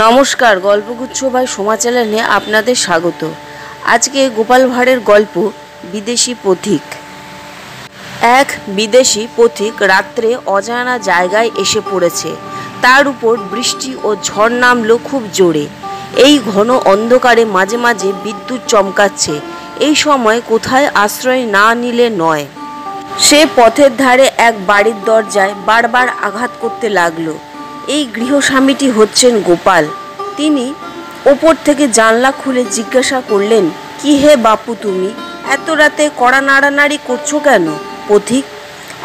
নমস্কার, গল্পগুচ্ছ বাই সোমা চ্যানেলে আপনাদের স্বাগত। আজকে গোপাল ভাঁড়ের গল্প বিদেশি পথিক। এক বিদেশি পথিক রাত্রে অজানা জায়গায় এসে পড়েছে। তার উপর বৃষ্টি ও ঝড় নামলো খুব জোরে। এই ঘন অন্ধকারে মাঝে মাঝে বিদ্যুৎ চমকাচ্ছে। এই সময় কোথায় আশ্রয় না নিলে নয়। সে পথের ধারে এক বাড়ির দরজায় বারবার আঘাত করতে লাগলো। এই গৃহস্বামীটি হচ্ছেন গোপাল। তিনি ওপর থেকে জানলা খুলে জিজ্ঞাসা করলেন, কি হে বাপু, তুমি এত রাতে কড়া নাড়ানাড়ি করছো কেন? পথিক: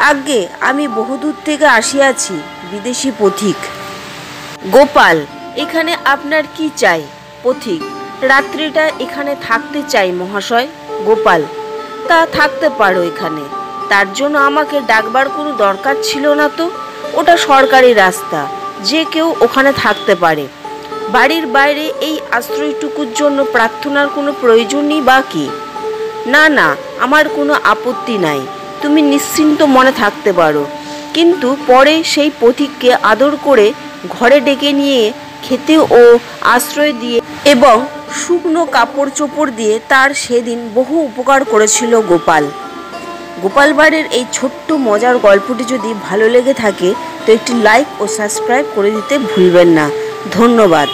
আজ্ঞে, আমি বহুদূর থেকে আসিয়াছি। বিদেশি পথিক: গোপাল, এখানে আপনার কি চাই? পথিক: রাত্রিটা এখানে থাকতে চাই মহাশয়। গোপাল: তা থাকতে পারো এখানে, তার জন্য আমাকে ডাকবার কোনো দরকার ছিল না তো। ওটা সরকারি রাস্তা, যে কেউ ওখানে থাকতে পারে। বাড়ির বাইরে এই আশ্রয়টুকুর জন্য প্রার্থনার কোনো প্রয়োজনই বা কি? না না, আমার কোনো আপত্তি নাই, তুমি নিশ্চিন্ত মনে থাকতে পারো। কিন্তু পরে সেই পথিককে আদর করে ঘরে ডেকে নিয়ে খেতে ও আশ্রয় দিয়ে এবং শুকনো কাপড় চোপড় দিয়ে তার সেদিন বহু উপকার করেছিল গোপাল। গোপাল ভাঁড়ের এই ছোট্ট মজার গল্পটি যদি ভালো লেগে থাকে তো একটি লাইক ও সাবস্ক্রাইব করে দিতে ভুলবেন না। ধন্যবাদ।